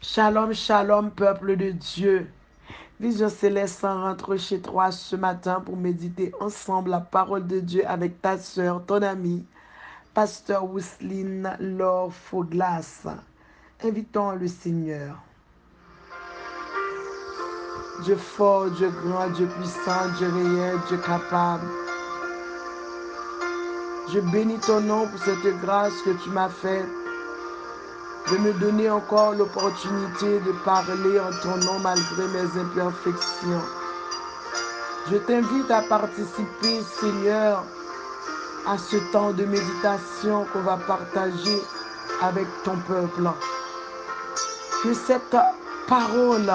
Shalom, shalom, peuple de Dieu. Vision Céleste rentre chez toi ce matin pour méditer ensemble la parole de Dieu avec ta sœur, ton amie, Pasteur Wisseline Laure Fauglas. Invitons le Seigneur. Dieu fort, Dieu grand, Dieu puissant, Dieu réel, Dieu capable. Je bénis ton nom pour cette grâce que tu m'as faite de me donner encore l'opportunité de parler en ton nom malgré mes imperfections. Je t'invite à participer, Seigneur, à ce temps de méditation qu'on va partager avec ton peuple. Que cette parole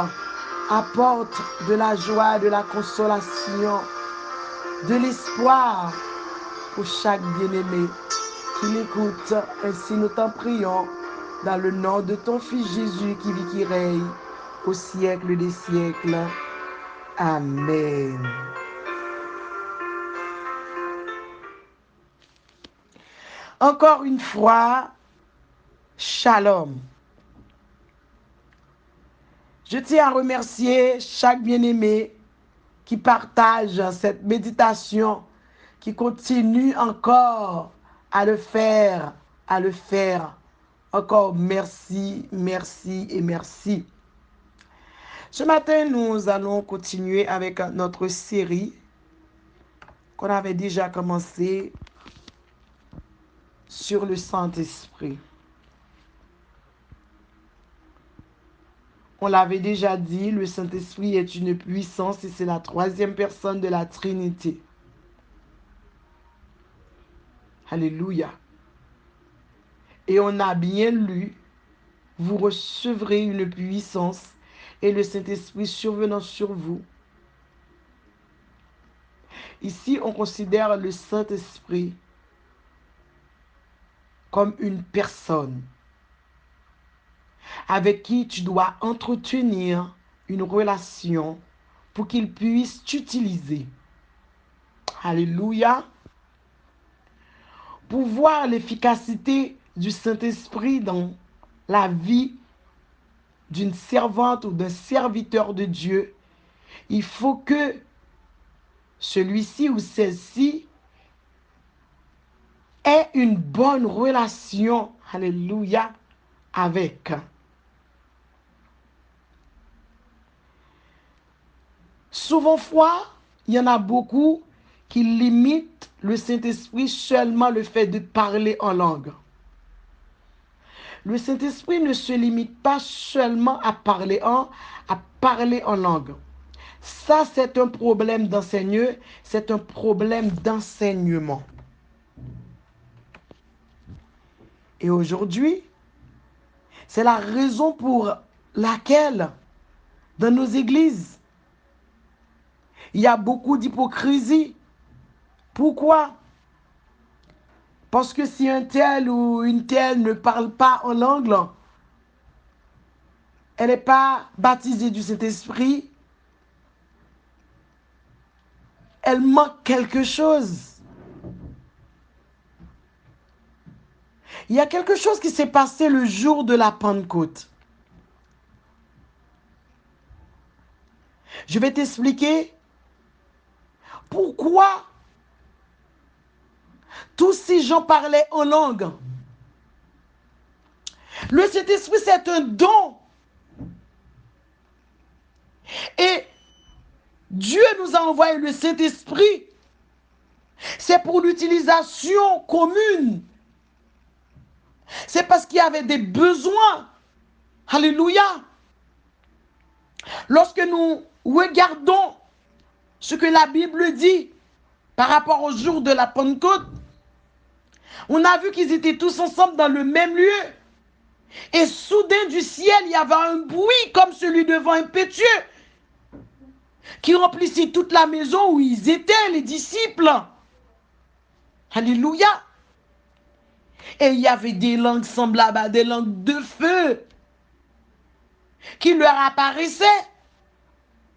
apporte de la joie, de la consolation, de l'espoir pour chaque bien-aimé qui l'écoute. Ainsi nous t'en prions dans le nom de ton Fils Jésus qui vit, qui règne au siècle des siècles. Amen. Encore une fois, shalom. Je tiens à remercier chaque bien-aimé qui partage cette méditation, qui continue encore à le faire, Encore merci, merci et merci. Ce matin, nous allons continuer avec notre série qu'on avait déjà commencé sur le Saint-Esprit. On l'avait déjà dit, le Saint-Esprit est une puissance et c'est la troisième personne de la Trinité. Alléluia. Et on a bien lu, vous recevrez une puissance et le Saint-Esprit survenant sur vous. Ici, on considère le Saint-Esprit comme une personne avec qui tu dois entretenir une relation pour qu'il puisse t'utiliser. Alléluia. Pour voir l'efficacité du Saint-Esprit dans la vie d'une servante ou d'un serviteur de Dieu, il faut que celui-ci ou celle-ci ait une bonne relation, alléluia, avec. Souvent, il y en a beaucoup qui limitent le Saint-Esprit seulement le fait de parler en langue. Le Saint-Esprit ne se limite pas seulement à parler en langue. Ça, c'est un problème d'enseignement. Et aujourd'hui, c'est la raison pour laquelle, dans nos églises, il y a beaucoup d'hypocrisie. Pourquoi? Parce que si un tel ou une telle ne parle pas en langue, elle n'est pas baptisée du Saint-Esprit, elle manque quelque chose. Il y a quelque chose qui s'est passé le jour de la Pentecôte. Je vais t'expliquer pourquoi tous ces gens parlaient en langue. Le Saint-Esprit, c'est un don. Et Dieu nous a envoyé le Saint-Esprit. C'est pour l'utilisation commune. C'est parce qu'il y avait des besoins. Alléluia. Lorsque nous regardons ce que la Bible dit par rapport au jour de la Pentecôte, on a vu qu'ils étaient tous ensemble dans le même lieu. Et soudain du ciel, il y avait un bruit comme celui de vent impétueux qui remplissait toute la maison où ils étaient, les disciples. Alléluia. Et il y avait des langues semblables à des langues de feu qui leur apparaissaient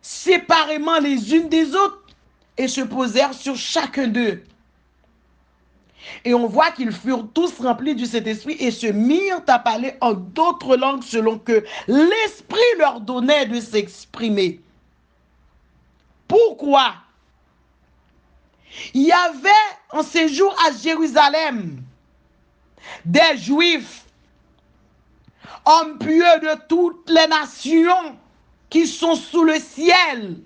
séparément les unes des autres et se posèrent sur chacun d'eux. Et on voit qu'ils furent tous remplis du Saint-Esprit et se mirent à parler en d'autres langues selon que l'Esprit leur donnait de s'exprimer. Pourquoi? Il y avait en séjour à Jérusalem des Juifs, hommes pieux de toutes les nations qui sont sous le ciel.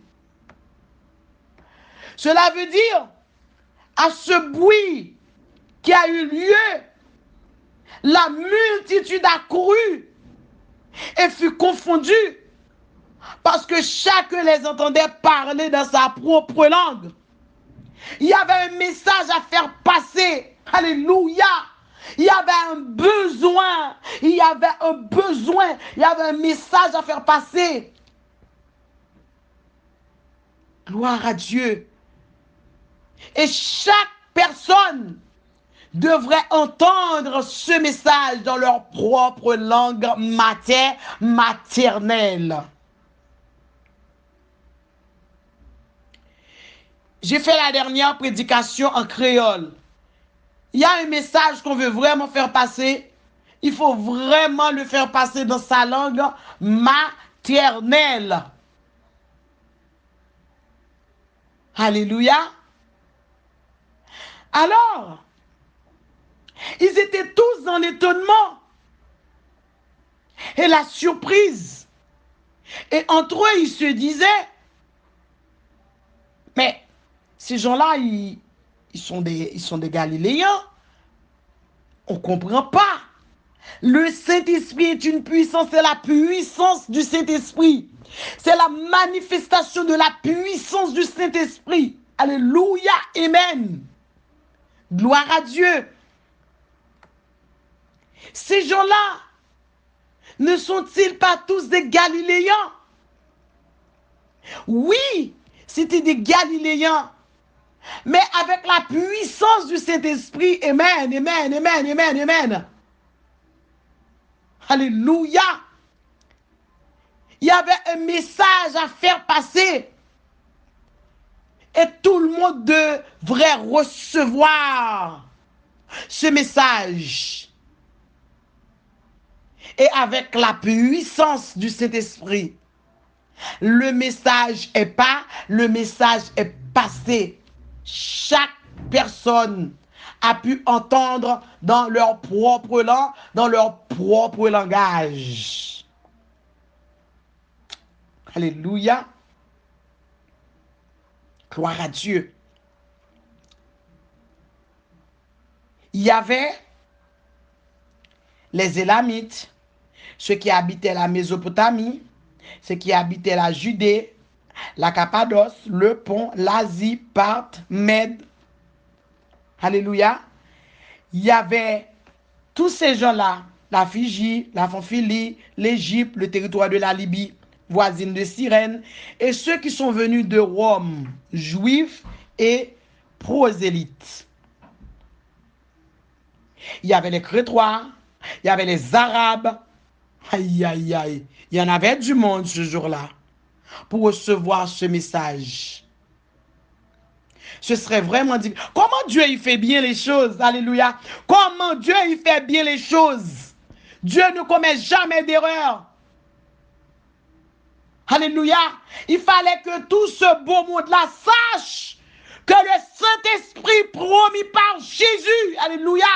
Cela veut dire, à ce bruit qui a eu lieu, la multitude accourut et fut confondue parce que chacun les entendait parler dans sa propre langue. Il y avait un message à faire passer. Alléluia. Il y avait un besoin. Il y avait un besoin. Il y avait un message à faire passer. Gloire à Dieu. Et chaque personne devrait entendre ce message dans leur propre langue maternelle. J'ai fait la dernière prédication en créole. Il y a un message qu'on veut vraiment faire passer. Il faut vraiment le faire passer dans sa langue maternelle. Alléluia. Alors, ils étaient tous dans l'étonnement et la surprise. Et entre eux, ils se disaient, mais ces gens-là, ils sont des Galiléens. On ne comprend pas. Le Saint-Esprit est une puissance, c'est la puissance du Saint-Esprit. C'est la manifestation de la puissance du Saint-Esprit. Alléluia, amen. Gloire à Dieu. Ces gens-là, ne sont-ils pas tous des Galiléens? Oui, c'était des Galiléens. Mais avec la puissance du Saint-Esprit, amen, amen, amen, amen, amen. Alléluia. Il y avait un message à faire passer. Et tout le monde devrait recevoir ce message. Et avec la puissance du Saint-Esprit, le message est passé. Chaque personne a pu entendre dans leur propre langue, dans leur propre langage. Alléluia. Gloire à Dieu. Il y avait les Élamites, ceux qui habitaient la Mésopotamie, ceux qui habitaient la Judée, la Cappadoce, le Pont, l'Asie, Parthe, Mède. Alléluia. Il y avait tous ces gens-là, la Phrygie, la Pamphylie, l'Égypte, le territoire de la Libye, voisine de Cyrène, et ceux qui sont venus de Rome, juifs et prosélytes. Il y avait les Crétois, il y avait les Arabes. Aïe, aïe, aïe. Il y en avait du monde ce jour-là pour recevoir ce message. Ce serait vraiment dit. Comment Dieu il fait bien les choses? Alléluia. Comment Dieu il fait bien les choses? Dieu ne commet jamais d'erreur. Alléluia. Il fallait que tout ce beau monde-là sache que le Saint-Esprit promis par Jésus, alléluia,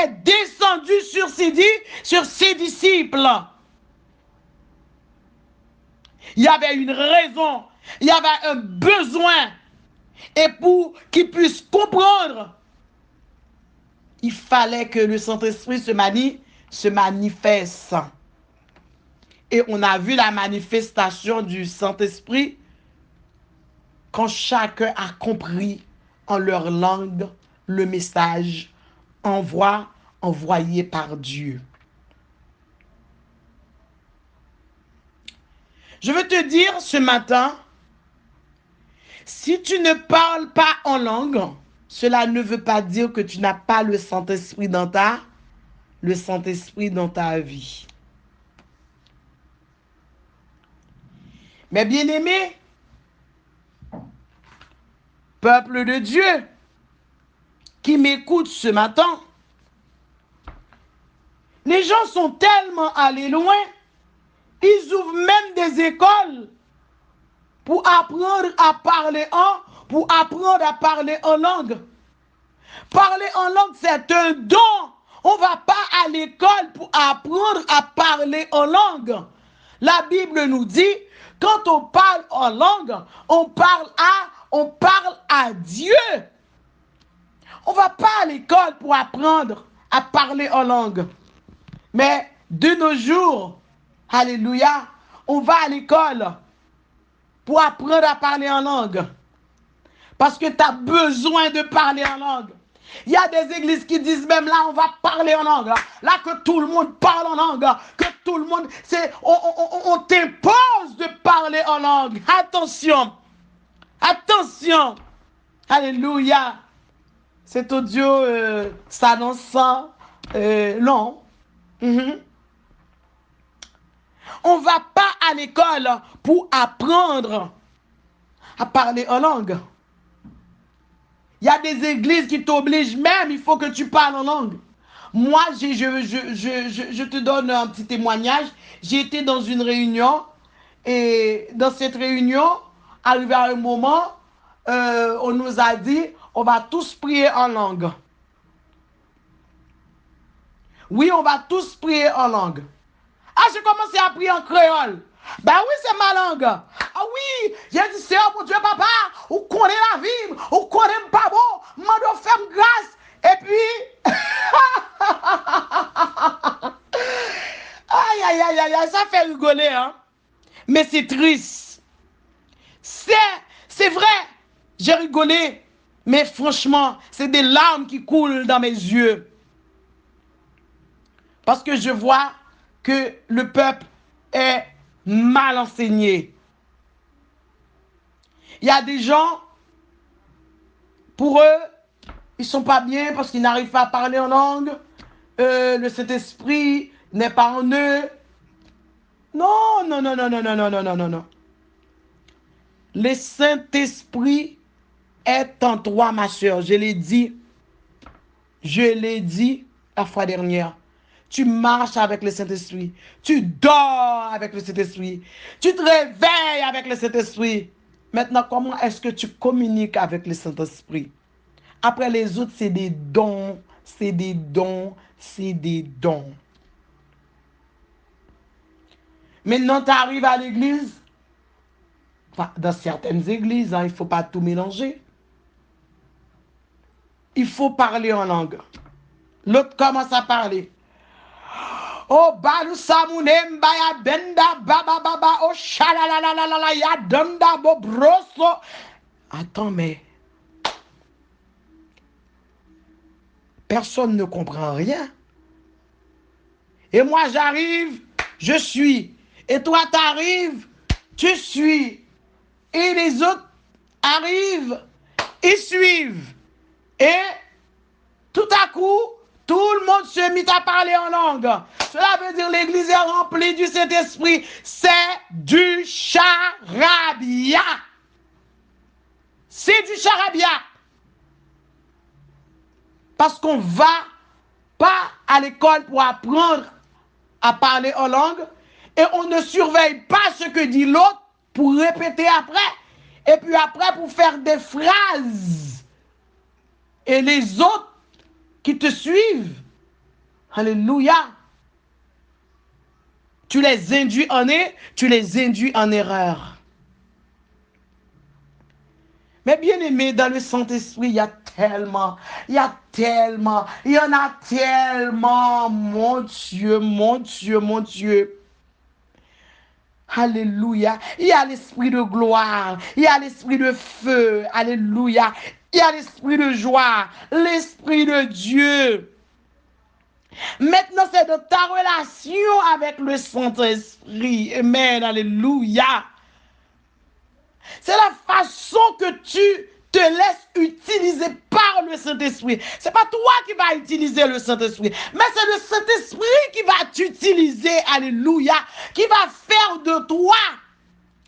est descendu sur ses disciples. Il y avait une raison, il y avait un besoin. Et pour qu'ils puissent comprendre, il fallait que le Saint-Esprit se manifeste. Et on a vu la manifestation du Saint-Esprit quand chacun a compris en leur langue le message envoyé par Dieu. Je veux te dire ce matin, si tu ne parles pas en langue, cela ne veut pas dire que tu n'as pas le Saint-Esprit dans ta vie. Mais bien-aimés, peuple de Dieu, qui m'écoutent ce matin, les gens sont tellement allés loin, ils ouvrent même des écoles pour apprendre à parler en langue. Parler en langue, c'est un don. On ne va pas à l'école pour apprendre à parler en langue. La Bible nous dit, quand on parle en langue, on parle à Dieu. On ne va pas à l'école pour apprendre à parler en langue. Mais de nos jours, alléluia, on va à l'école pour apprendre à parler en langue. Parce que tu as besoin de parler en langue. Il y a des églises qui disent même là, on va parler en langue. Là, que tout le monde parle en langue. Que tout le monde, on t'impose de parler en langue. Attention. Attention. Alléluia. Cet audio s'annonce long. On ne va pas à l'école pour apprendre à parler en langue. Il y a des églises qui t'obligent même, il faut que tu parles en langue. Moi, je te donne un petit témoignage. J'ai été dans une réunion et dans cette réunion, arrivé à un moment, on nous a dit, on va tous prier en langue. Oui, on va tous prier en langue. Ah, j'ai commencé à prier en créole. Ben oui, c'est ma langue. Ah oui, j'ai dit, Seigneur, mon Dieu, papa, ou connaît la vie, ou connaît pas bon, m'en faire grâce. Et puis, aïe, ça fait rigoler, hein. Mais c'est triste. C'est vrai, j'ai rigolé, mais franchement, c'est des larmes qui coulent dans mes yeux. Parce que je vois que le peuple est mal enseigné. Il y a des gens, pour eux, ils ne sont pas bien parce qu'ils n'arrivent pas à parler en langue. Le Saint-Esprit n'est pas en eux. Non. Le Saint-Esprit est en toi, ma soeur. Je l'ai dit la fois dernière. Tu marches avec le Saint-Esprit. Tu dors avec le Saint-Esprit. Tu te réveilles avec le Saint-Esprit. Maintenant, comment est-ce que tu communiques avec le Saint-Esprit? Après les autres, c'est des dons. Maintenant, tu arrives à l'église. Enfin, dans certaines églises, hein, il ne faut pas tout mélanger. Il faut parler en langue. L'autre commence à parler. Oh, balu samunem baya benda baba oh shalalalala ya danda bo broso. Attends, mais personne ne comprend rien. Et moi j'arrive, je suis. Et toi t'arrives, tu suis. Et les autres arrivent, ils suivent. Et tout à coup, tout le monde se mit à parler en langue. Cela veut dire l'église est remplie du Saint-Esprit. C'est du charabia. C'est du charabia. Parce qu'on ne va pas à l'école pour apprendre à parler en langue et on ne surveille pas ce que dit l'autre pour répéter après. Et puis après pour faire des phrases. Et les autres qui te suivent, alléluia, tu les induis en erreur. Mais bien aimé, dans le Saint-Esprit, il y en a tellement, mon Dieu. Alléluia. Il y a l'esprit de gloire, il y a l'esprit de feu, alléluia. Il y a l'esprit de joie, l'esprit de Dieu. Maintenant, c'est de ta relation avec le Saint-Esprit. Amen, alléluia. C'est la façon que tu te laisses utiliser par le Saint-Esprit. Ce n'est pas toi qui vas utiliser le Saint-Esprit, mais c'est le Saint-Esprit qui va t'utiliser, alléluia, qui va faire de toi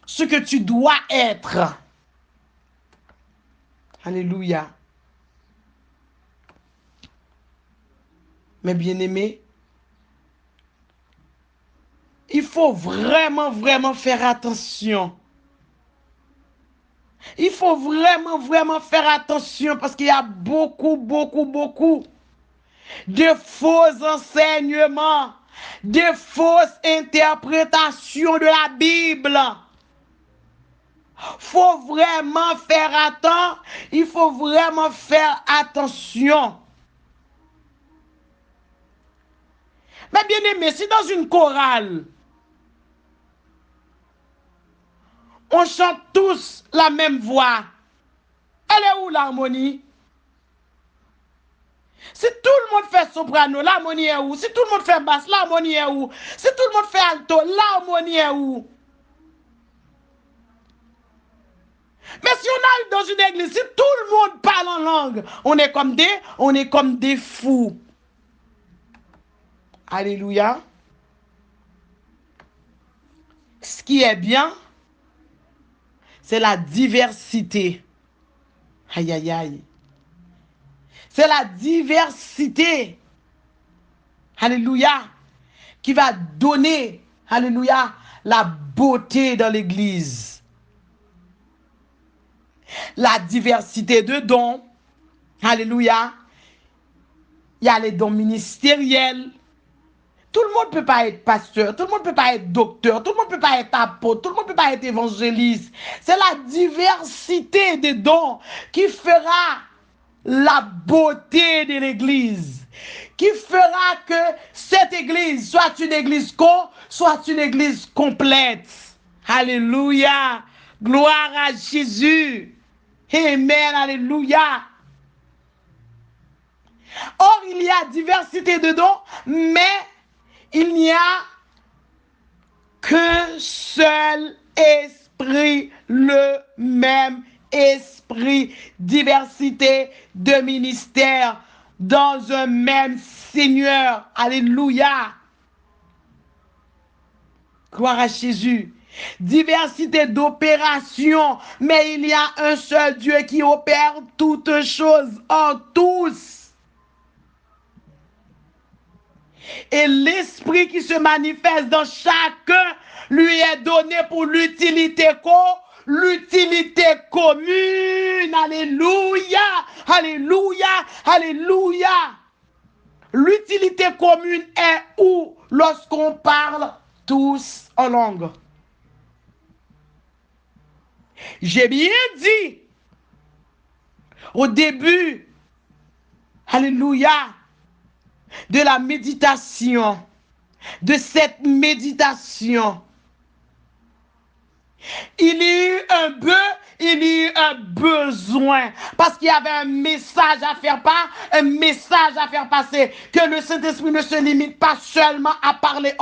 ce que tu dois être. Alléluia. Mes bien-aimés, il faut vraiment faire attention. Il faut vraiment faire attention parce qu'il y a beaucoup de faux enseignements, de fausses interprétations de la Bible. Faut vraiment faire attention. Il faut vraiment faire attention. Mais bien aimé, si dans une chorale, on chante tous la même voix, elle est où l'harmonie? Si tout le monde fait soprano, l'harmonie est où? Si tout le monde fait basse, l'harmonie est où? Si tout le monde fait alto, l'harmonie est où? Mais si on arrive dans une église, si tout le monde parle en langue, on est comme des fous. Alléluia. Ce qui est bien, c'est la diversité. Aïe, aïe, aïe. C'est la diversité. Alléluia. Qui va donner, alléluia, la beauté dans l'église. La diversité de dons. Alléluia. Il y a les dons ministériels. Tout le monde ne peut pas être pasteur, tout le monde ne peut pas être docteur, tout le monde ne peut pas être apôtre, tout le monde ne peut pas être évangéliste. C'est la diversité des dons qui fera la beauté de l'église, qui fera que cette église soit une église soit une église complète. Alléluia. Gloire à Jésus. Amen. Alléluia. Or, il y a diversité de dons, mais il n'y a qu'un seul esprit, le même esprit, diversité de ministères dans un même Seigneur. Alléluia. Gloire à Jésus. Diversité d'opérations, mais il y a un seul Dieu qui opère toutes choses en tous. Et l'esprit qui se manifeste dans chacun lui est donné pour l'utilité commune. Alléluia, alléluia, alléluia. L'utilité commune est où lorsqu'on parle tous en langue. J'ai bien dit au début, alléluia, de la méditation, de cette méditation. Il y a eu un besoin, parce qu'il y avait un message à faire passer, que le Saint-Esprit ne se limite pas seulement à parler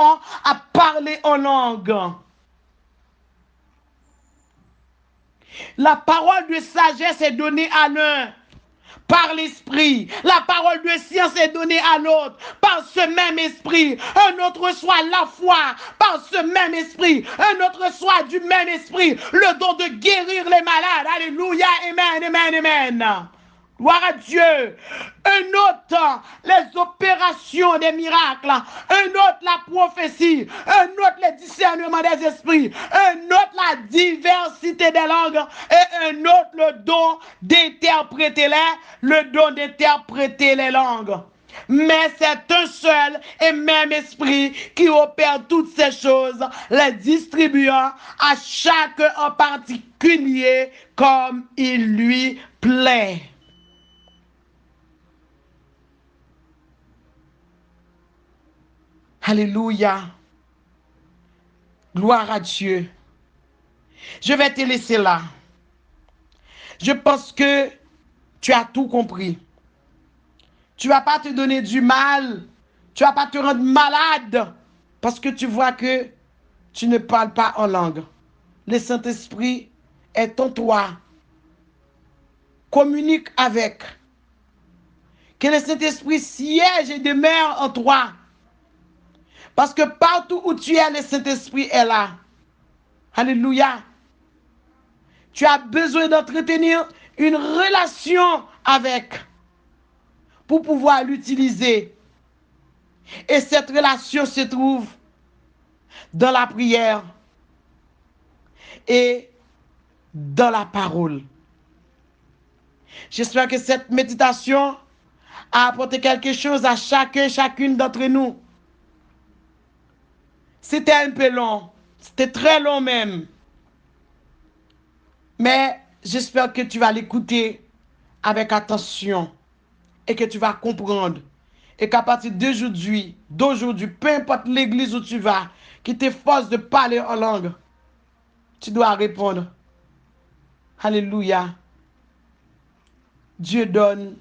en langue. La parole de sagesse est donnée à l'un par l'esprit. La parole de science est donnée à l'autre par ce même esprit. Un autre reçoit la foi par ce même esprit. Un autre reçoit du même esprit le don de guérir les malades. Alléluia, amen, amen, amen. Gloire à Dieu. Un autre, les opérations des miracles. Un autre, la prophétie. Un autre, le discernement des esprits. Un autre, la diversité des langues. Et un autre, le don d'interpréter les langues. Mais c'est un seul et même esprit qui opère toutes ces choses, les distribuant à chacun en particulier comme il lui plaît. Alléluia. Gloire à Dieu. Je vais te laisser là. Je pense que tu as tout compris. Tu ne vas pas te donner du mal. Tu ne vas pas te rendre malade parce que tu vois que tu ne parles pas en langue. Le Saint-Esprit est en toi. Communique avec. Que le Saint-Esprit siège et demeure en toi. Parce que partout où tu es, le Saint-Esprit est là. Alléluia. Tu as besoin d'entretenir une relation avec pour pouvoir l'utiliser. Et cette relation se trouve dans la prière et dans la parole. J'espère que cette méditation a apporté quelque chose à chacun, chacune d'entre nous. C'était un peu long. C'était très long même. Mais j'espère que tu vas l'écouter avec attention et que tu vas comprendre. Et qu'à partir d'aujourd'hui, peu importe l'église où tu vas, qui t'efforce de parler en langue, tu dois répondre. Alléluia. Dieu donne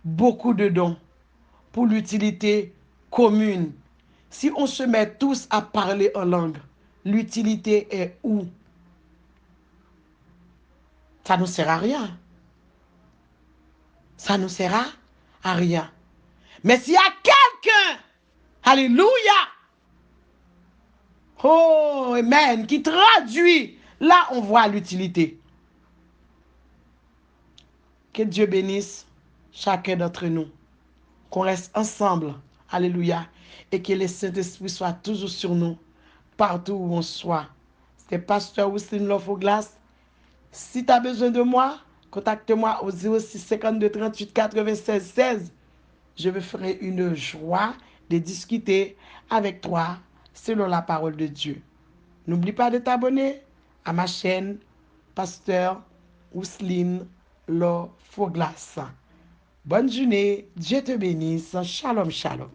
beaucoup de dons pour l'utilité commune. Si on se met tous à parler en langue, l'utilité est où? Ça ne nous sert à rien. Ça ne nous sert à rien. Mais s'il y a quelqu'un, alléluia, oh, amen, qui traduit, là on voit l'utilité. Que Dieu bénisse chacun d'entre nous. Qu'on reste ensemble, alléluia, et que le Saint-Esprit soit toujours sur nous, partout où on soit. C'est Pasteur Wislin Lofoglas. Si tu as besoin de moi, contacte-moi au 06 52 38 96 16. Je me ferai une joie de discuter avec toi selon la parole de Dieu. N'oublie pas de t'abonner à ma chaîne Pasteur Wislin Lofoglas. Bonne journée, Dieu te bénisse, shalom, shalom.